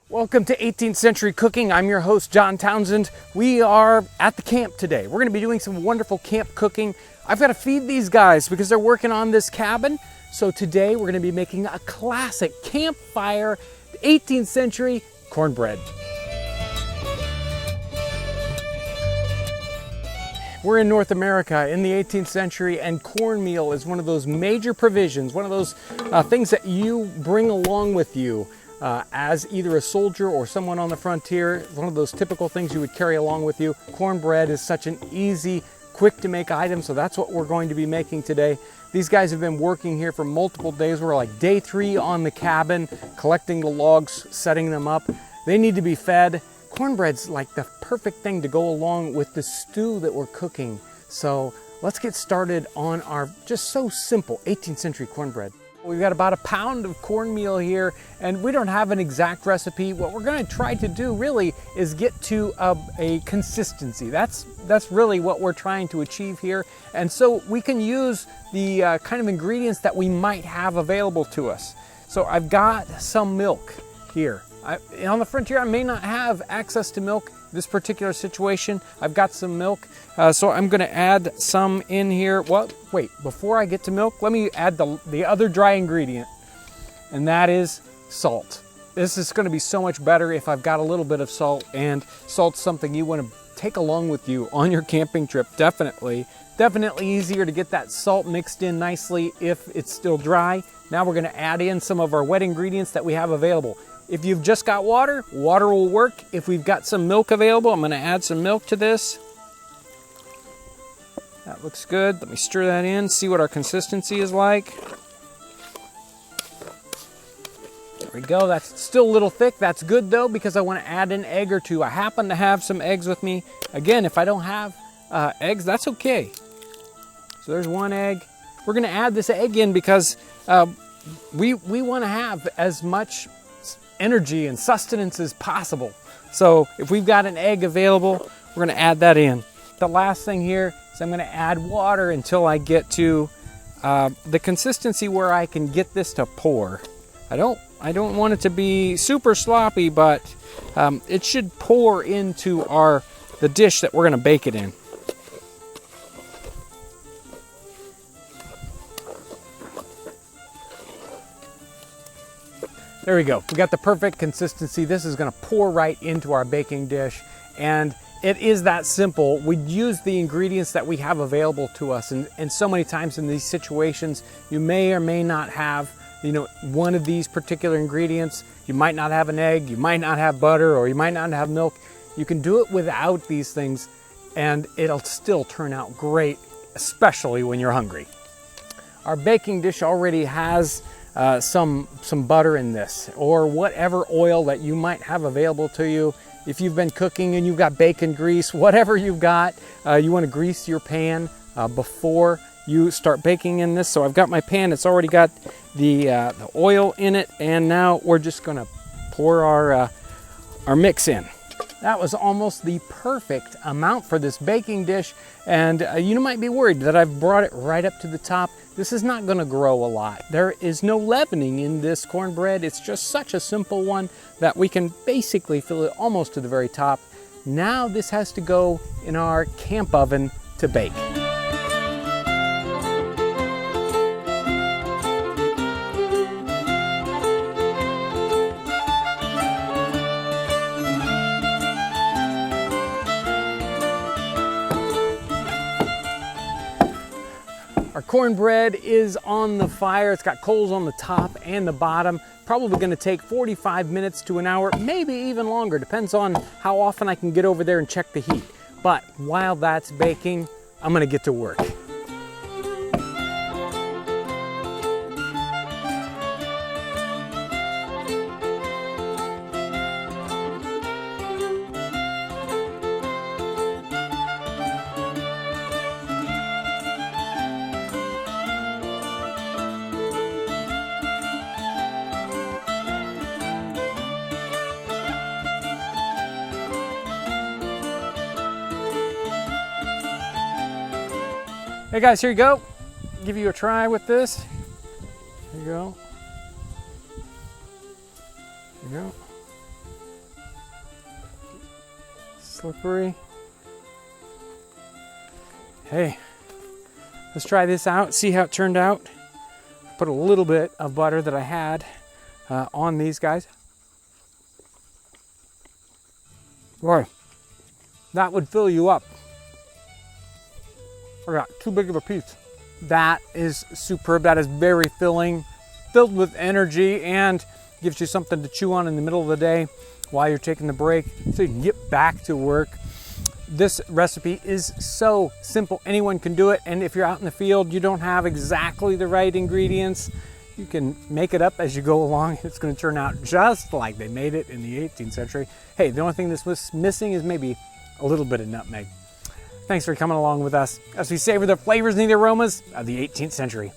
Welcome to 18th Century Cooking. I'm your host, John Townsend. We are at the camp today. We're going to be doing some wonderful camp cooking. I've got to feed these guys because they're working on this cabin. So today we're going to be making a classic campfire 18th century cornbread. We're in North America in the 18th century, and cornmeal is one of those major provisions, one of those things that you bring along with you as either a soldier or someone on the frontier. One of those typical things you would carry along with you. Cornbread is such an easy, quick to make item, so that's what we're going to be making today. These guys have been working here for multiple days. We're like day 3 on the cabin, collecting the logs, setting them up. They need to be fed. Cornbread's like the perfect thing to go along with the stew that we're cooking. So let's get started on our just so simple 18th century cornbread. We've got about a pound of cornmeal here, and we don't have an exact recipe. What we're going to try to do really is get to a consistency. That's really what we're trying to achieve here. And so we can use the kind of ingredients that we might have available to us. So I've got some milk here. On the frontier, I may not have access to milk. This particular situation, I've got some milk, so I'm going to add some in here. Well, wait, before I get to milk, let me add the other dry ingredient, and that is salt. This is going to be so much better if I've got a little bit of salt, and salt's something you want to take along with you on your camping trip, definitely. Definitely easier to get that salt mixed in nicely if it's still dry. Now we're going to add in some of our wet ingredients that we have available. If you've just got water, water will work. If we've got some milk available, I'm going to add some milk to this. That looks good. Let me stir that in, see what our consistency is like. There we go. That's still a little thick. That's good though, because I want to add an egg or two. I happen to have some eggs with me. Again, if I don't have eggs, that's okay. So there's one egg. We're going to add this egg in because we want to have as much energy and sustenance as possible. So if we've got an egg available, we're going to add that in. The last thing here is I'm going to add water until I get to the consistency where I can get this to pour. I don't want it to be super sloppy, but it should pour into the dish that we're going to bake it in. There we go. We got the perfect consistency. This is going to pour right into our baking dish, and it is that simple. We use the ingredients that we have available to us, and so many times in these situations, you may or may not have, one of these particular ingredients. You might not have an egg, you might not have butter, or you might not have milk. You can do it without these things, and it'll still turn out great, especially when you're hungry. Our baking dish already has some butter in this, or whatever oil that you might have available to you. If you've been cooking and you've got bacon grease, whatever you've got, you want to grease your pan before you start baking in this. So I've got my pan, it's already got the oil in it, and now we're just going to pour our mix in. That was almost the perfect amount for this baking dish, and you might be worried that I've brought it right up to the top. This is not going to grow a lot. There is no leavening in this cornbread. It's just such a simple one that we can basically fill it almost to the very top. Now this has to go in our camp oven to bake. Our cornbread is on the fire. It's got coals on the top and the bottom. Probably going to take 45 minutes to an hour, maybe even longer. Depends on how often I can get over there and check the heat. But while that's baking, I'm going to get to work. Hey guys, here you go. Give you a try with this. Here you go. There you go. slippery. Hey, let's try this out, see how it turned out. Put a little bit of butter that I had on these guys. Boy, that would fill you up. I got too big of a piece. That is superb. That is very filling, filled with energy, and gives you something to chew on in the middle of the day while you're taking the break so you can get back to work. This recipe is so simple. Anyone can do it. And if you're out in the field, you don't have exactly the right ingredients, you can make it up as you go along. It's going to turn out just like they made it in the 18th century. Hey, the only thing this was missing is maybe a little bit of nutmeg. Thanks for coming along with us as we savor the flavors and the aromas of the 18th century.